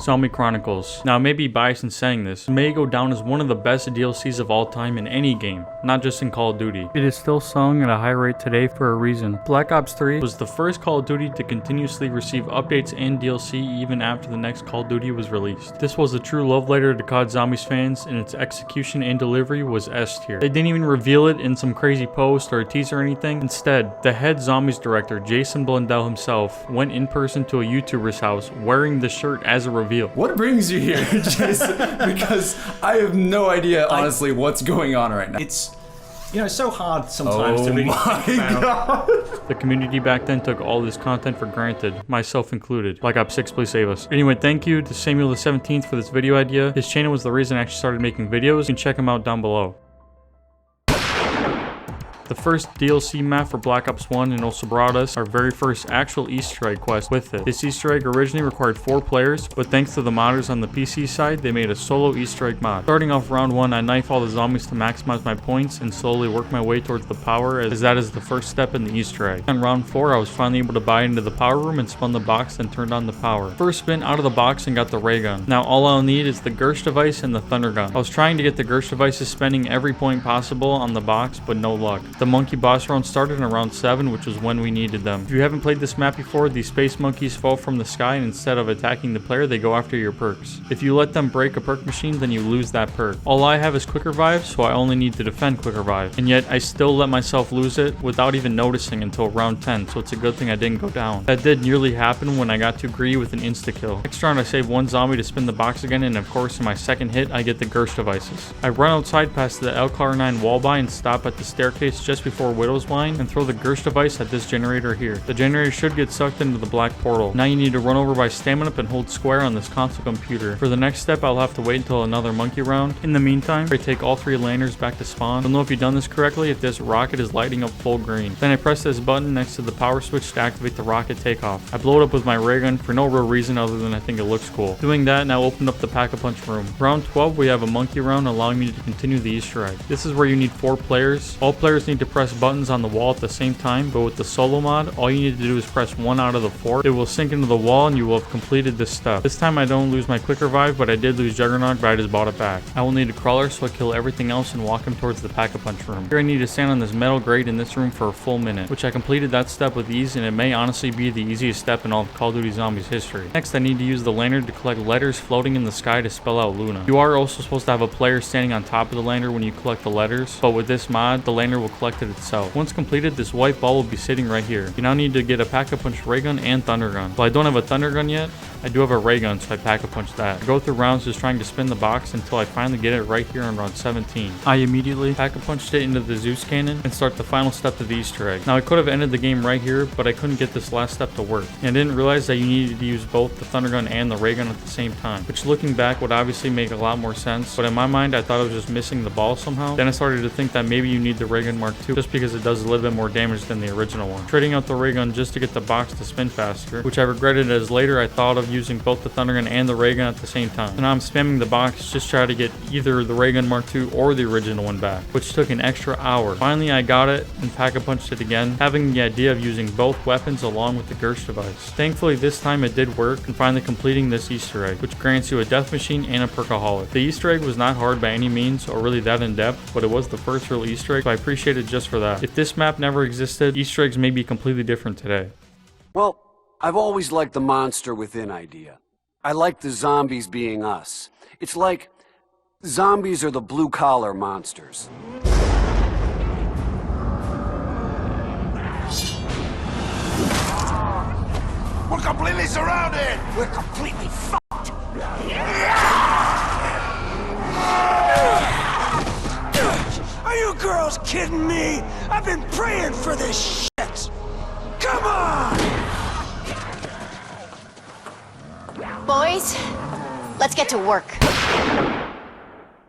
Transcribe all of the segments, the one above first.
Zombie Chronicles. Now, I may be biased in saying this, it may go down as one of the best DLCs of all time in any game, not just in Call of Duty. It is still selling at a high rate today for a reason. Black Ops 3 was the first Call of Duty to continuously receive updates and DLC even after the next Call of Duty was released. This was a true love letter to COD Zombies fans, and its execution and delivery was S tier. They didn't even reveal it in some crazy post or a teaser or anything. Instead, the head Zombies director, Jason Blundell himself, went in person to a YouTuber's house wearing the shirt as a reveal. What brings you here, Jason? Because I have no idea, honestly, what's going on right now. It's, you know, it's so hard sometimes to really think about. The community back then took all this content for granted, myself included. Black Ops 6, please save us. Anyway, thank you to Samuel the 17th for this video idea. His channel was the reason I actually started making videos. You can check him out down below. The first DLC map for Black Ops 1 and also brought us our very first actual Easter egg quest with it. This Easter egg originally required 4 players, but thanks to the modders on the PC side, they made a solo Easter egg mod. Starting off round 1, I knife all the zombies to maximize my points and slowly work my way towards the power, as that is the first step in the Easter egg. On round 4, I was finally able to buy into the power room and spun the box and turned on the power. First spin out of the box and got the ray gun. Now all I'll need is the Gersh device and the thunder gun. I was trying to get the Gersh devices, spending every point possible on the box, but no luck. The monkey boss round started in round 7, which was when we needed them. If you haven't played this map before, these space monkeys fall from the sky, and instead of attacking the player, they go after your perks. If you let them break a perk machine, then you lose that perk. All I have is quick revive, so I only need to defend quick revive. And yet, I still let myself lose it without even noticing until round 10, so it's a good thing I didn't go down. That did nearly happen when I got too greedy with an insta-kill. Next round, I save one zombie to spin the box again, and of course, in my second hit, I get the Gersh devices. I run outside past the LCAR-9 wall by and stop at the staircase just before Widow's Line and throw the Gersh device at this generator here. The generator should get sucked into the black portal. Now you need to run over by stamina up and hold square on this console computer. For the next step, I'll have to wait until another monkey round. In the meantime, I take all 3 lanterns back to spawn. You'll know if you've done this correctly if this rocket is lighting up full green. Then I press this button next to the power switch to activate the rocket takeoff. I blow it up with my ray gun for no real reason other than I think it looks cool. Doing that, now open up the pack-a-punch room. Round 12, we have a monkey round allowing me to continue the Easter egg. This is where you need 4 players. All players need to press buttons on the wall at the same time, but with the solo mod, all you need to do is press 1 out of the 4. It will sink into the wall and you will have completed this step. This time I don't lose my quick revive, but I did lose Juggernaut, but I just bought it back. I will need a crawler, so I kill everything else and walk him towards the pack-a-punch room. Here I need to stand on this metal grate in this room for a full minute, which I completed that step with ease, and it may honestly be the easiest step in all of Call of Duty Zombies history. Next, I need to use the lantern to collect letters floating in the sky to spell out Luna. You are also supposed to have a player standing on top of the lantern when you collect the letters, but with this mod, the lantern will collect it itself. Once completed, this white ball will be sitting right here. You now need to get a pack-a-punch ray gun and thunder gun. While I don't have a thunder gun yet, I do have a ray gun, so I pack-a-punch that. I go through rounds just trying to spin the box until I finally get it right here on round 17. I immediately pack-a-punched it into the Zeus cannon and start the final step to the Easter egg. Now I could have ended the game right here, but I couldn't get this last step to work. And I didn't realize that you needed to use both the thunder gun and the ray gun at the same time, which looking back would obviously make a lot more sense, but in my mind I thought I was just missing the ball somehow. Then I started to think that maybe you need the ray gun Mark II just because it does a little bit more damage than the original one. Trading out the ray gun just to get the box to spin faster, which I regretted as later I thought of using both the thunder gun and the ray gun at the same time. So now I'm spamming the box just try to get either the ray gun Mark II or the original one back, which took an extra hour. Finally I got it and pack-a-punched it again, having the idea of using both weapons along with the Gersh device. Thankfully this time it did work, and finally completing this Easter egg, which grants you a death machine and a perkaholic. The Easter egg was not hard by any means or really that in depth, but it was the first real Easter egg, so I appreciate it just for that. If this map never existed, Easter eggs may be completely different today. Well, I've always liked the monster within idea. I like the zombies being us. It's like zombies are the blue-collar monsters. We're completely surrounded! We're completely fucked! Are you girls kidding me? I've been praying for this shit! Come on! Boys, let's get to work.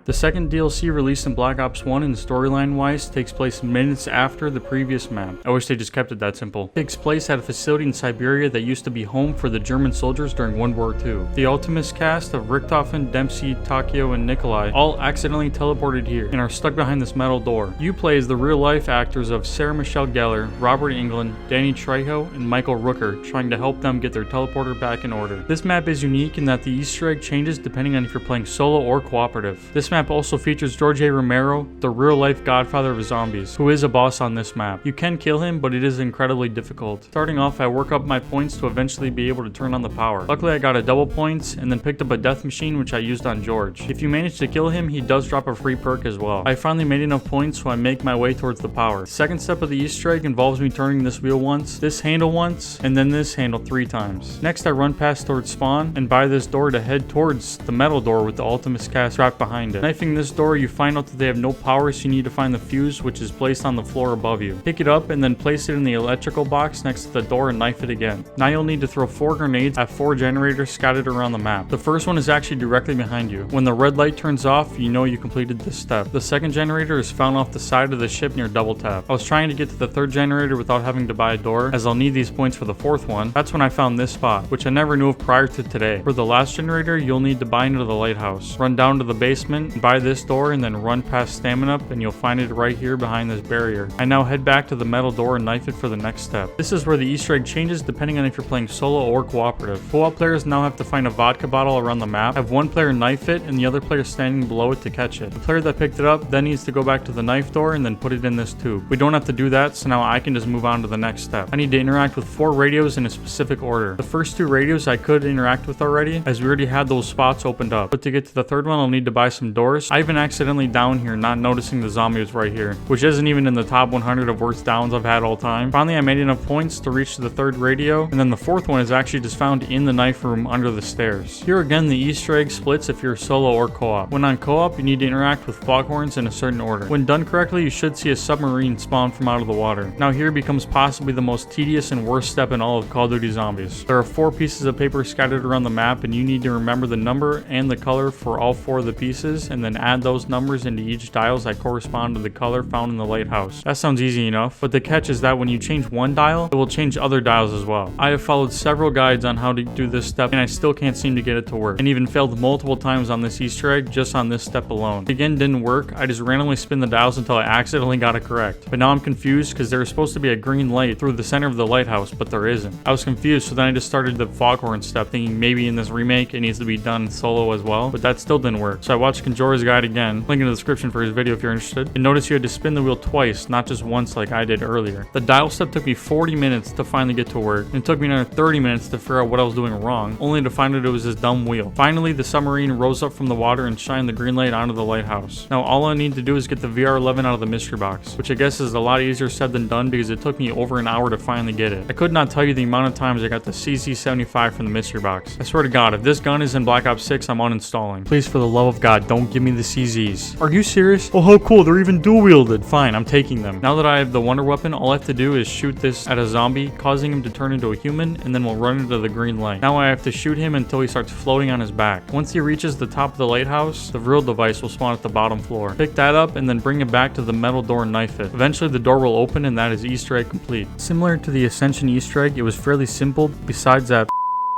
The second DLC released in Black Ops 1 and storyline-wise takes place minutes after the previous map. I wish they just kept it that simple. It takes place at a facility in Siberia that used to be home for the German soldiers during World War II. The Ultimus cast of Richtofen, Dempsey, Takio, and Nikolai all accidentally teleported here and are stuck behind this metal door. You play as the real-life actors of Sarah Michelle Gellar, Robert Englund, Danny Trejo, and Michael Rooker, trying to help them get their teleporter back in order. This map is unique in that the Easter egg changes depending on if you're playing solo or cooperative. This map also features George A. Romero, the real-life godfather of zombies, who is a boss on this map. You can kill him, but it is incredibly difficult. Starting off, I work up my points to eventually be able to turn on the power. Luckily, I got a double points and then picked up a death machine, which I used on George. If you manage to kill him, he does drop a free perk as well. I finally made enough points, so I make my way towards the power. The second step of the Easter egg involves me turning this wheel once, this handle once, and then this handle 3 times. Next, I run past towards spawn and by this door to head towards the metal door with the Ultimus cast strapped behind it. Knifing this door, you find out that they have no power, so you need to find the fuse, which is placed on the floor above you. Pick it up and then place it in the electrical box next to the door and knife it again. Now you'll need to throw 4 grenades at 4 generators scattered around the map. The first one is actually directly behind you. When the red light turns off, you know you completed this step. The second generator is found off the side of the ship near double tap. I was trying to get to the third generator without having to buy a door, as I'll need these points for the fourth one. That's when I found this spot, which I never knew of prior to today. For the last generator, you'll need to buy into the lighthouse. Run down to the basement, and buy this door, and then run past Stamina Up, and you'll find it right here behind this barrier. I now head back to the metal door and knife it for the next step. This is where the Easter egg changes depending on if you're playing solo or cooperative. Co-op players now have to find a vodka bottle around the map, have one player knife it, and the other player standing below it to catch it. The player that picked it up then needs to go back to the knife door and then put it in this tube. We don't have to do that, so now I can just move on to the next step. I need to interact with 4 radios in a specific order. The first 2 radios I could interact with already, as we already had those spots opened up. But to get to the third one, I'll need to buy some doors. I even accidentally down here, not noticing the zombie was right here, which isn't even in the top 100 of worst downs I've had all time. Finally, I made enough points to reach to the third radio, and then the fourth one is actually just found in the knife room under the stairs. Here again, the Easter egg splits if you're solo or co-op. When on co-op, you need to interact with foghorns in a certain order. When done correctly, you should see a submarine spawn from out of the water. Now here becomes possibly the most tedious and worst step in all of Call of Duty Zombies. There are 4 pieces of paper scattered around the map, and you need to remember the number and the color for all 4 of the pieces, and then add those numbers into each dials that correspond to the color found in the lighthouse. That sounds easy enough, but the catch is that when you change one dial, it will change other dials as well. I have followed several guides on how to do this step, and I still can't seem to get it to work, and even failed multiple times on this Easter egg just on this step alone. It again didn't work. I just randomly spin the dials until I accidentally got it correct. But now I'm confused because there was supposed to be a green light through the center of the lighthouse, but there isn't. I was confused, so then I just started the foghorn step, thinking maybe in this remake it needs to be done solo as well, but that still didn't work. So I watched Conjora's guide again, link in the description for his video if you're interested, and notice you had to spin the wheel twice, not just once like I did earlier. The dial step took me 40 minutes to finally get to work, and it took me another 30 minutes to figure out what I was doing wrong, only to find out it was this dumb wheel. Finally, the submarine rose up from the water and shined the green light onto the lighthouse. Now all I need to do is get the VR11 out of the mystery box, which I guess is a lot easier said than done because it took me over an hour to finally get it. I could not tell you the amount of times I got the CZ75 from the mystery box. I swear to God, if this gun is in Black Ops 6, I'm uninstalling. Please, for the love of God, don't give me the CZs. Are you serious? Oh, how cool, they're even dual wielded. Fine, I'm taking them. Now that I have the wonder weapon, all I have to do is shoot this at a zombie, causing him to turn into a human, and then we'll run into the green light. Now I have to shoot him until he starts floating on his back. Once he reaches the top of the lighthouse, the real device will spawn at the bottom floor. Pick that up and then bring it back to the metal door and knife it. Eventually the door will open and that is Easter egg complete. Similar to the Ascension Easter egg, it was fairly simple besides that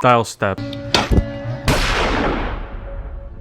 dial step.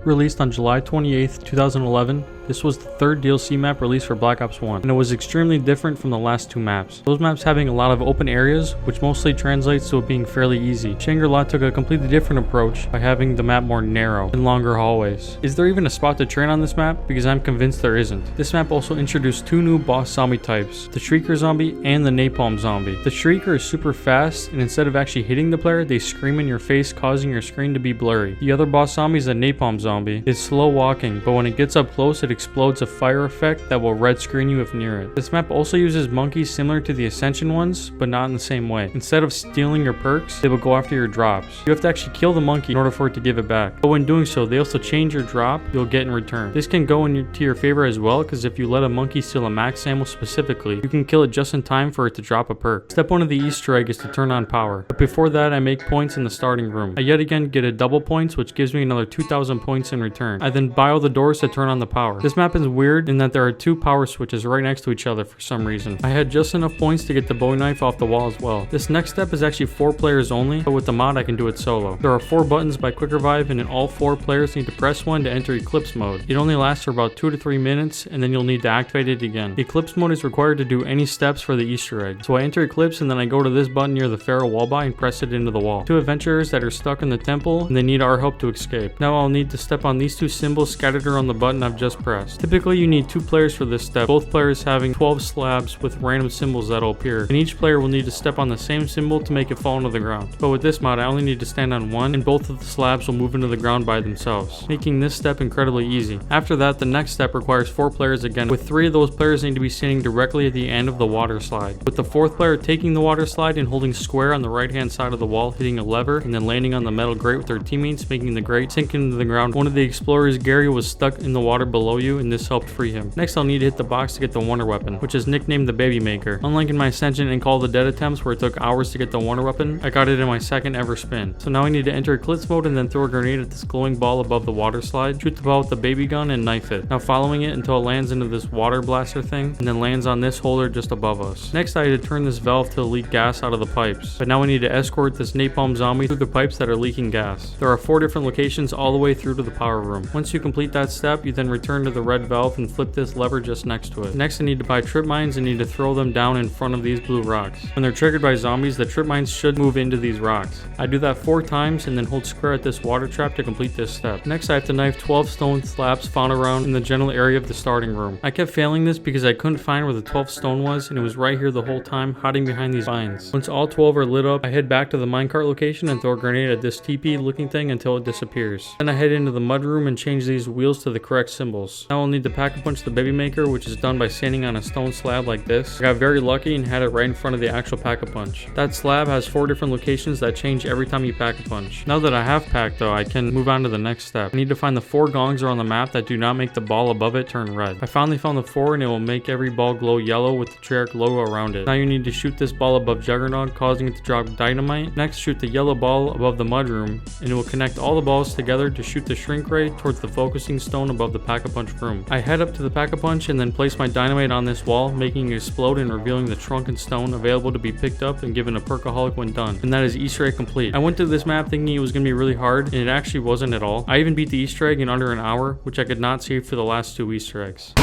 Released on July 28th, 2011, this was the 3rd DLC map released for Black Ops 1, and it was extremely different from the last 2 maps. Those maps having a lot of open areas, which mostly translates to it being fairly easy. Shangri-La took a completely different approach by having the map more narrow and longer hallways. Is there even a spot to train on this map? Because I'm convinced there isn't. This map also introduced 2 new boss zombie types, the Shrieker zombie and the Napalm zombie. The Shrieker is super fast, and instead of actually hitting the player, they scream in your face, causing your screen to be blurry. The other boss zombie is a Napalm zombie. It's slow walking, but when it gets up close, it explodes a fire effect that will red screen you if near it. This map also uses monkeys similar to the Ascension ones, but not in the same way. Instead of stealing your perks, they will go after your drops. You have to actually kill the monkey in order for it to give it back. But when doing so, they also change your drop you'll get in return. This can go to your favor as well, because if you let a monkey steal a max ammo specifically, you can kill it just in time for it to drop a perk. Step 1 of the Easter egg is to turn on power. But before that, I make points in the starting room. I yet again get a double points, which gives me another 2,000 points in return. I then buy all the doors to turn on the power. This map is weird in that there are 2 power switches right next to each other for some reason. I had just enough points to get the bowie knife off the wall as well. This next step is actually 4 players only, but with the mod I can do it solo. There are 4 buttons by Quick Revive, and all 4 players need to press one to enter Eclipse mode. It only lasts for about 2 to 3 minutes, and then you'll need to activate it again. Eclipse mode is required to do any steps for the Easter egg. So I enter Eclipse, and then I go to this button near the Pharaoh wall by and press it into the wall. 2 adventurers that are stuck in the temple, and they need our help to escape. Now I'll need to step on these 2 symbols scattered around the button I've just pressed. Typically you need 2 players for this step, both players having 12 slabs with random symbols that'll appear, and each player will need to step on the same symbol to make it fall into the ground. But with this mod I only need to stand on one, and both of the slabs will move into the ground by themselves, making this step incredibly easy. After that, the next step requires 4 players again, with 3 of those players need to be standing directly at the end of the water slide, with the 4th player taking the water slide and holding square on the right hand side of the wall, hitting a lever, and then landing on the metal grate with their teammates, making the grate sink into the ground. One of the explorers, Gary, was stuck in the water below you, and this helped free him. Next I'll need to hit the box to get the wonder weapon, which is nicknamed the Baby Maker. Unlike in my Ascension and Call of the Dead attempts where it took hours to get the wonder weapon, I got it in my 2nd ever spin. So now I need to enter Eclipse mode and then throw a grenade at this glowing ball above the water slide, shoot the ball with the baby gun, and knife it. Now following it until it lands into this water blaster thing, and then lands on this holder just above us. Next I had to turn this valve to leak gas out of the pipes, but now we need to escort this napalm zombie through the pipes that are leaking gas. There are 4 different locations all the way through to the power room. Once you complete that step, you then return to the red valve and flip this lever just next to it. Next I need to buy trip mines and need to throw them down in front of these blue rocks. When they're triggered by zombies, the trip mines should move into these rocks. I do that 4 times and then hold square at this water trap to complete this step. Next I have to knife 12 stone slabs found around in the general area of the starting room. I kept failing this because I couldn't find where the 12th stone was, and it was right here the whole time, hiding behind these vines. Once all 12 are lit up, I head back to the minecart location and throw a grenade at this TP looking thing until it disappears. Then I head into the mud room and change these wheels to the correct symbols. Now I'll need to pack-a-punch the Baby Maker, which is done by standing on a stone slab like this. I got very lucky and had it right in front of the actual pack-a-punch. That slab has 4 different locations that change every time you pack-a-punch. Now that I have packed though, I can move on to the next step. I need to find the 4 gongs around the map that do not make the ball above it turn red. I finally found the 4, and it will make every ball glow yellow with the Treyarch logo around it. Now you need to shoot this ball above Juggernaut, causing it to drop dynamite. Next, shoot the yellow ball above the mud room, and it will connect all the balls together to shoot the shrink ray towards the focusing stone above the pack-a-punch room. I head up to the pack-a-punch and then place my dynamite on this wall, making it explode and revealing the shrunken stone available to be picked up and given a perkaholic when done. And that is Easter egg complete. I went to this map thinking it was going to be really hard, and it actually wasn't at all. I even beat the Easter egg in under an hour, which I could not save for the last 2 Easter eggs.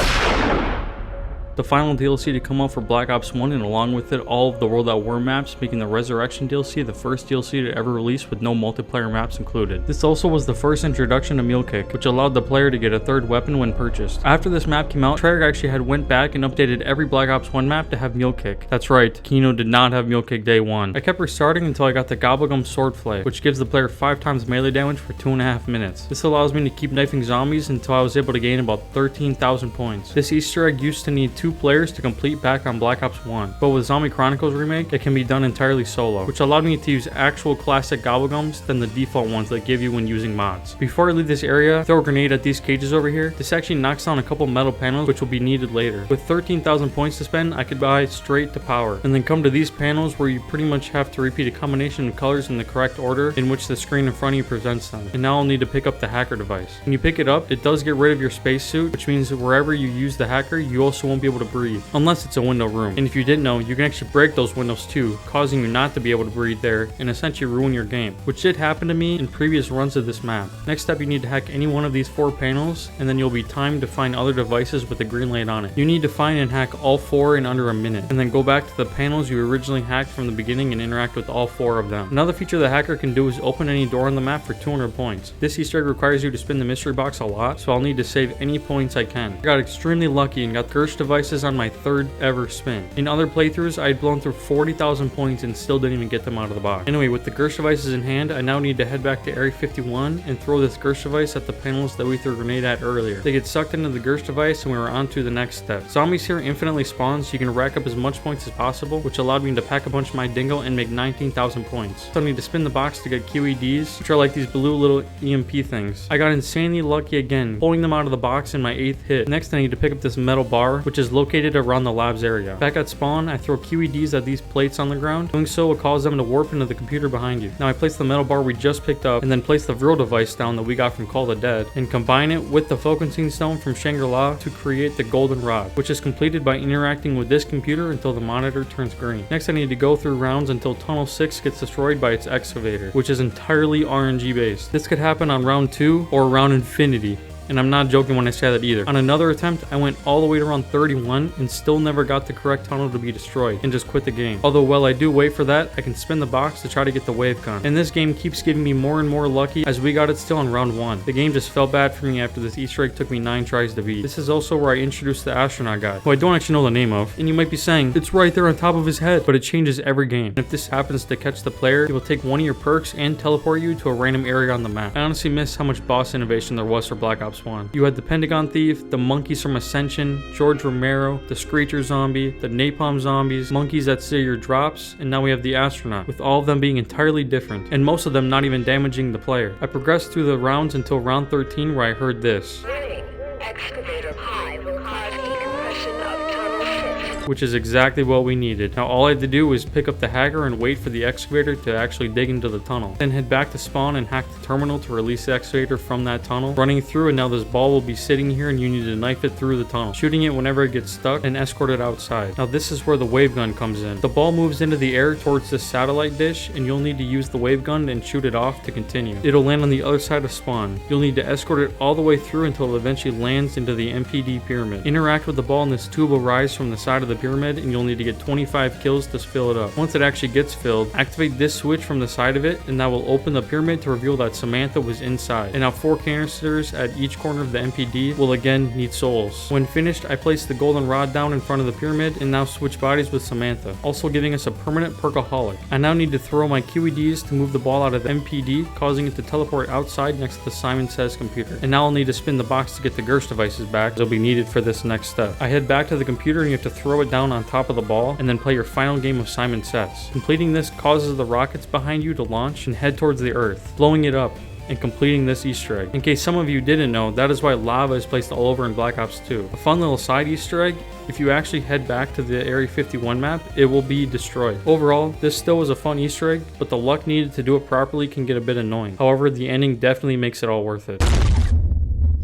The final DLC to come out for Black Ops 1, and along with it all of the World at War maps, making the Resurrection DLC the first DLC to ever release with no multiplayer maps included. This also was the first introduction to Mule Kick, which allowed the player to get a 3rd weapon when purchased. After this map came out, Treyarch actually had went back and updated every Black Ops 1 map to have Mule Kick. That's right, Kino did not have Mule Kick day 1. I kept restarting until I got the Gobblegum Swordflay, which gives the player 5 times melee damage for 2.5 minutes. This allows me to keep knifing zombies until I was able to gain about 13,000 points. This Easter egg used to need 2 players to complete back on Black Ops 1, but with Zombie Chronicles Remake, it can be done entirely solo, which allowed me to use actual classic Gobblegums than the default ones that give you when using mods. Before I leave this area, throw a grenade at these cages over here. This actually knocks down a couple metal panels which will be needed later. With 13,000 points to spend, I could buy straight to power, and then come to these panels where you pretty much have to repeat a combination of colors in the correct order in which the screen in front of you presents them. And now I'll need to pick up the hacker device. When you pick it up, it does get rid of your spacesuit, which means that wherever you use the hacker, you also won't be able to breathe, unless it's a window room. And if you didn't know, you can actually break those windows too, causing you not to be able to breathe there and essentially ruin your game, which did happen to me in previous runs of this map. Next step, you need to hack any one of these 4 panels, and then you'll be timed to find other devices with a green light on it. You need to find and hack all 4 in under a minute, and then go back to the panels you originally hacked from the beginning and interact with all 4 of them. Another feature the hacker can do is open any door on the map for 200 points. This Easter egg requires you to spin the mystery box a lot, so I'll need to save any points I can. I got extremely lucky and got the Gersh device devices on my 3rd ever spin. In other playthroughs, I had blown through 40,000 points and still didn't even get them out of the box. Anyway, with the Gersh devices in hand, I now need to head back to Area 51 and throw this Gersh device at the panels that we threw a grenade at earlier. They get sucked into the Gersh device and we were on to the next step. Zombies here infinitely spawn, so you can rack up as much points as possible, which allowed me to pack a bunch of my dingo and make 19,000 points. So I need to spin the box to get QEDs, which are like these blue little EMP things. I got insanely lucky again, pulling them out of the box in my 8th hit. Next, I need to pick up this metal bar, which is located around the labs area. Back at spawn, I throw QEDs at these plates on the ground. Doing so will cause them to warp into the computer behind you. Now I place the metal bar we just picked up, and then place the Vril device down that we got from Call of the Dead, and combine it with the focusing stone from Shangri-La to create the golden rod, which is completed by interacting with this computer until the monitor turns green. Next, I need to go through rounds until Tunnel 6 gets destroyed by its excavator, which is entirely RNG based. This could happen on round 2 or around infinity. And I'm not joking when I say that either. On another attempt, I went all the way to round 31 and still never got the correct tunnel to be destroyed and just quit the game. Although while I do wait for that, I can spin the box to try to get the wave gun. And this game keeps giving me more and more lucky as we got it still on round 1. The game just felt bad for me after this Easter egg took me 9 tries to beat. This is also where I introduced the astronaut guy, who I don't actually know the name of. And you might be saying, it's right there on top of his head, but it changes every game. And if this happens to catch the player, it will take one of your perks and teleport you to a random area on the map. I honestly miss how much boss innovation there was for Black Ops 1. You had the Pentagon Thief, the monkeys from Ascension, George Romero, the Screecher Zombie, the Napalm Zombies, monkeys that steal your drops, and now we have the astronaut, with all of them being entirely different, and most of them not even damaging the player. I progressed through the rounds until round 13 where I heard this. Warning, excavator high will cause decompression of tunnel 6. Which is exactly what we needed. Now all I had to do was pick up the hacker and wait for the excavator to actually dig into the tunnel. Then head back to spawn and hack the terminal to release the excavator from that tunnel. Running through, and now this ball will be sitting here and you need to knife it through the tunnel, shooting it whenever it gets stuck and escort it outside. Now this is where the wave gun comes in. The ball moves into the air towards the satellite dish and you'll need to use the wave gun and shoot it off to continue. It'll land on the other side of spawn. You'll need to escort it all the way through until it eventually lands into the MPD pyramid. Interact with the ball and this tube will rise from the side of the pyramid and you'll need to get 25 kills to fill it up. Once it actually gets filled, activate this switch from the side of it and that will open the pyramid to reveal that Samantha was inside. And now 4 canisters at each corner of the MPD will again need souls. When finished, I place the golden rod down in front of the pyramid and now switch bodies with Samantha, also giving us a permanent perkaholic. I now need to throw my QEDs to move the ball out of the MPD, causing it to teleport outside next to the Simon Says computer. And now I'll need to spin the box to get the Gersh devices back. They'll be needed for this next step. I head back to the computer and you have to throw it down on top of the ball and then play your final game of Simon Says. Completing this causes the rockets behind you to launch and head towards the Earth, blowing it up and completing this Easter egg. In case some of you didn't know, that is why lava is placed all over in Black Ops 2. A fun little side Easter egg, if you actually head back to the Area 51 map, it will be destroyed. Overall, this still was a fun Easter egg, but the luck needed to do it properly can get a bit annoying. However, the ending definitely makes it all worth it.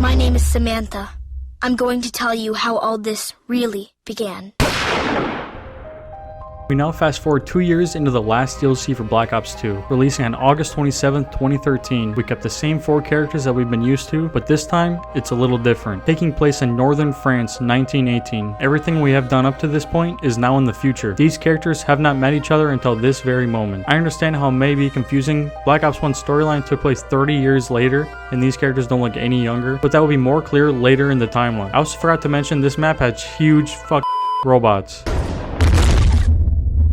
My name is Samantha. I'm going to tell you how all this really began. We now fast forward 2 years into the last DLC for Black Ops 2, releasing on August 27, 2013. We kept the same 4 characters that we've been used to, but this time, it's a little different. Taking place in northern France, 1918. Everything we have done up to this point is now in the future. These characters have not met each other until this very moment. I understand how it may be confusing. Black Ops 1's storyline took place 30 years later, and these characters don't look any younger, but that will be more clear later in the timeline. I also forgot to mention this map has huge robots.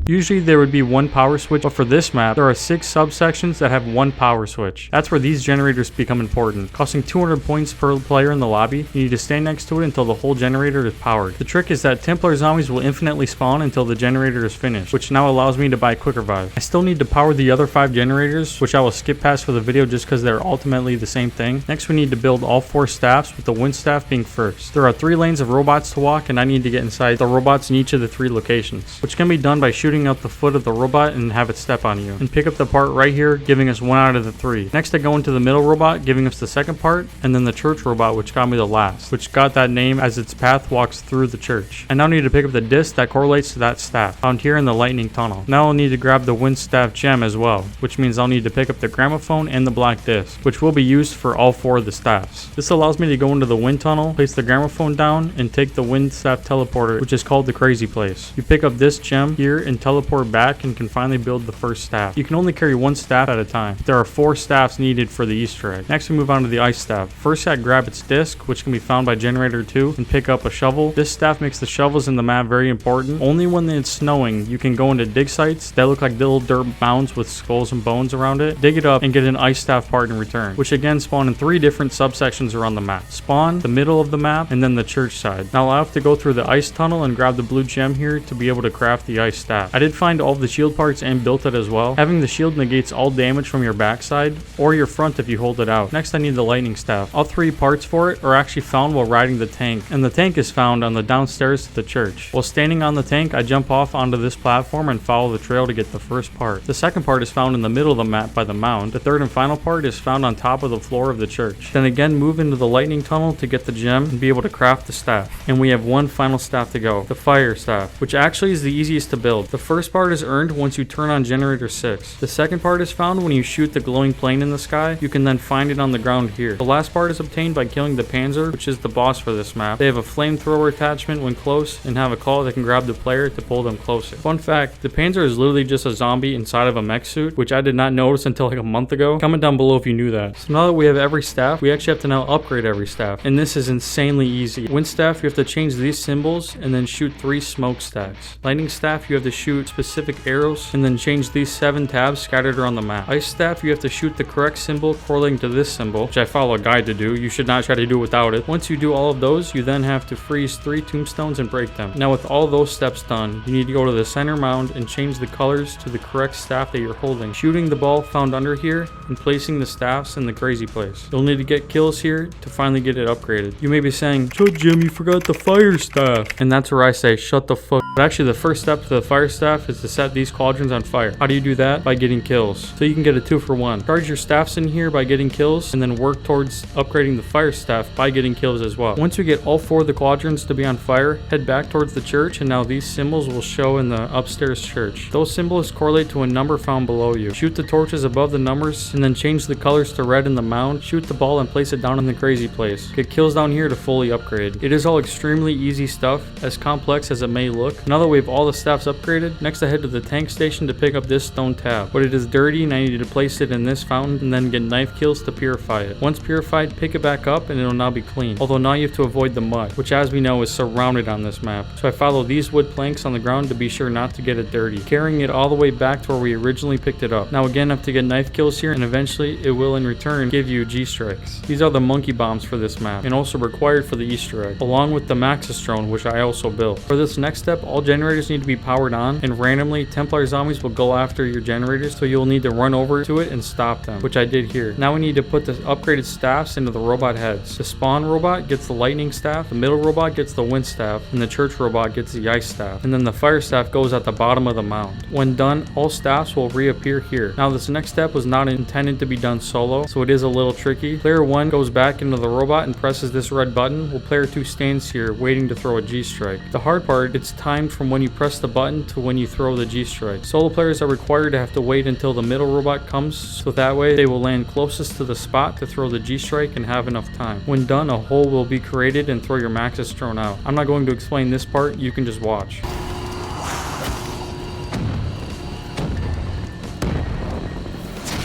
Usually there would be 1 power switch, but for this map, there are 6 subsections that have 1 power switch. That's where these generators become important. Costing 200 points per player in the lobby, you need to stand next to it until the whole generator is powered. The trick is that Templar zombies will infinitely spawn until the generator is finished, which now allows me to buy Quick Revive. I still need to power the other 5 generators, which I will skip past for the video just because they're ultimately the same thing. Next we need to build all 4 staffs, with the wind staff being first. There are 3 lanes of robots to walk, and I need to get inside the robots in each of the 3 locations, which can be done by shooting out the foot of the robot and have it step on you, and pick up the part right here, giving us 1 out of the 3. Next I go into the middle robot, giving us the second part, and then the church robot, which got me the last, which got that name as its path walks through the church. I now need to pick up the disc that correlates to that staff, found here in the lightning tunnel. Now I'll need to grab the wind staff gem as well, which means I'll need to pick up the gramophone and the black disc, which will be used for all 4 of the staffs. This allows me to go into the wind tunnel, place the gramophone down, and take the wind staff teleporter, which is called the crazy place. You pick up this gem here and teleport back and can finally build the first staff. You can only carry one staff at a time. There are 4 staffs needed for the Easter egg. Next we move on to the ice staff. First you gotta grab its disc, which can be found by generator 2, and pick up a shovel. This staff makes the shovels in the map very important. Only when it's snowing, you can go into dig sites that look like little dirt mounds with skulls and bones around it, dig it up, and get an ice staff part in return, which again spawn in 3 different subsections around the map. Spawn, the middle of the map, and then the church side. Now I'll have to go through the ice tunnel and grab the blue gem here to be able to craft the ice staff. I did find all of the shield parts and built it as well. Having the shield negates all damage from your backside or your front if you hold it out. Next I need the lightning staff. All 3 parts for it are actually found while riding the tank, and the tank is found on the downstairs to the church. While standing on the tank, I jump off onto this platform and follow the trail to get the first part. The second part is found in the middle of the map by the mound. The third and final part is found on top of the floor of the church. Then again move into the lightning tunnel to get the gem and be able to craft the staff. And we have one final staff to go, the fire staff, which actually is the easiest to build. The first part is earned once you turn on generator 6. The second part is found when you shoot the glowing plane in the sky. You can then find it on the ground here. The last part is obtained by killing the Panzer, which is the boss for this map. They have a flamethrower attachment when close and have a claw that can grab the player to pull them closer. Fun fact, the Panzer is literally just a zombie inside of a mech suit, which I did not notice until like a month ago. Comment down below if you knew that. So now that we have every staff, we actually have to now upgrade every staff, and this is insanely easy. Wind staff, you have to change these symbols and then shoot 3 smoke stacks. Lightning staff, you have to shoot specific arrows and then change these 7 tabs scattered around the map. Ice staff, you have to shoot the correct symbol correlating to this symbol, which I follow a guide to do. You should not try to do it without it. Once you do all of those, you then have to freeze 3 tombstones and break them. Now with all those steps done, you need to go to the center mound and change the colors to the correct staff that you're holding, shooting the ball found under here and placing the staffs in the crazy place. You'll need to get kills here to finally get it upgraded. You may be saying, "Shut, Jim, you forgot the fire staff." And that's where I say, shut the fuck. But actually the first step to the fire staff is to set these cauldrons on fire. How do you do that? By getting kills. So you can get a 2 for 1. Charge your staffs in here by getting kills and then work towards upgrading the fire staff by getting kills as well. Once you get all 4 of the quadrants to be on fire, head back towards the church, and now these symbols will show in the upstairs church. Those symbols correlate to a number found below you. Shoot the torches above the numbers and then change the colors to red in the mound. Shoot the ball and place it down in the crazy place. Get kills down here to fully upgrade. It is all extremely easy stuff, as complex as it may look. Now that we have all the staffs upgraded, next I head to the tank station to pick up this stone tab. But it is dirty and I need to place it in this fountain and then get knife kills to purify it. Once purified, pick it back up and it will now be clean. Although now you have to avoid the mud, which as we know is surrounded on this map. So I follow these wood planks on the ground to be sure not to get it dirty, carrying it all the way back to where we originally picked it up. Now again I have to get knife kills here, and eventually it will in return give you G-strikes. These are the monkey bombs for this map and also required for the Easter egg, along with the Maxistrone, which I also built. For this next step, all generators need to be powered on, and randomly Templar zombies will go after your generators, so you'll need to run over to it and stop them, which I did here. Now we need to put the upgraded staffs into the robot heads. The spawn robot gets the lightning staff, the middle robot gets the wind staff, and the church robot gets the ice staff, and then the fire staff goes at the bottom of the mound. When done, all staffs will reappear here. Now this next step was not intended to be done solo, so it is a little tricky. Player 1 goes back into the robot and presses this red button, while player 2 stands here waiting to throw a G-strike. The hard part, it's timed from when you press the button to when you throw the G-strike. Solo players are required to have to wait until the middle robot comes, so that way they will land closest to the spot to throw the G-strike and have enough time. When done, a hole will be created and throw your Maxistrone out. I'm not going to explain this part, you can just watch.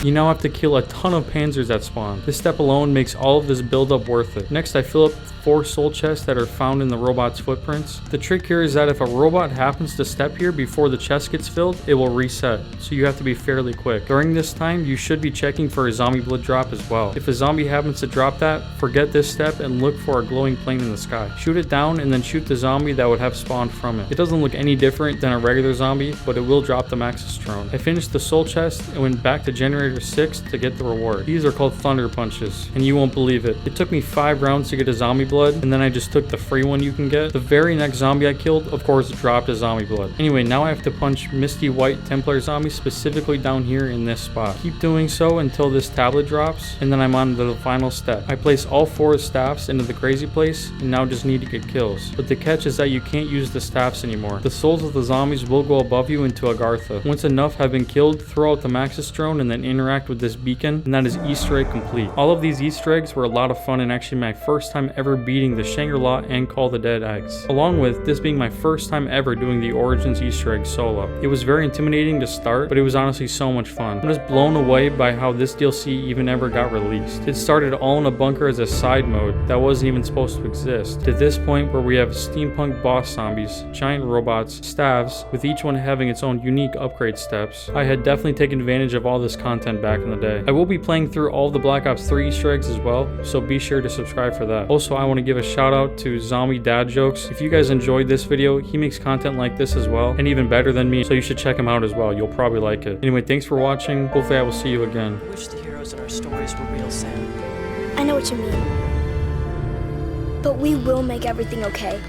You now have to kill a ton of panzers that spawn. This step alone makes all of this build-up worth it. Next, I fill up 4 soul chests that are found in the robot's footprints. The trick here is that if a robot happens to step here before the chest gets filled, it will reset, so you have to be fairly quick. During this time, you should be checking for a zombie blood drop as well. If a zombie happens to drop that, forget this step and look for a glowing plane in the sky. Shoot it down and then shoot the zombie that would have spawned from it. It doesn't look any different than a regular zombie, but it will drop the Maxistrone. I finished the soul chest and went back to generator 6 to get the reward. These are called thunder punches, and you won't believe it. It took me 5 rounds to get a zombie blood, and then I just took the free one you can get. The very next zombie I killed, of course, dropped a zombie blood. Anyway, now I have to punch misty white Templar zombies specifically down here in this spot. Keep doing so until this tablet drops, and then I'm on to the final step. I place all 4 staffs into the crazy place, and now just need to get kills. But the catch is that you can't use the staffs anymore. The souls of the zombies will go above you into Agartha. Once enough have been killed, throw out the Maxistrone and then interact with this beacon, and that is Easter egg complete. All of these Easter eggs were a lot of fun and actually my first time ever beating the Shangri-La and Call the Dead eggs. Along with this being my first time ever doing the Origins Easter egg solo. It was very intimidating to start, but it was honestly so much fun. I'm just blown away by how this DLC even ever got released. It started all in a bunker as a side mode that wasn't even supposed to exist, to this point where we have steampunk boss zombies, giant robots, staves, with each one having its own unique upgrade steps. I had definitely taken advantage of all this content back in the day. I will be playing through all the Black Ops 3 Easter eggs as well, so be sure to subscribe for that. Also, I want to give a shout out to Zombie Dad Jokes. If you guys enjoyed this video, he makes content like this as well, and even better than me, so you should check him out as well. You'll probably like it. Anyway, thanks for watching. Hopefully I will see you again. I wish the heroes in our stories were real, Sam. I know what you mean. But we will make everything okay.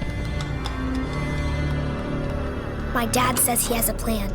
My dad says he has a plan.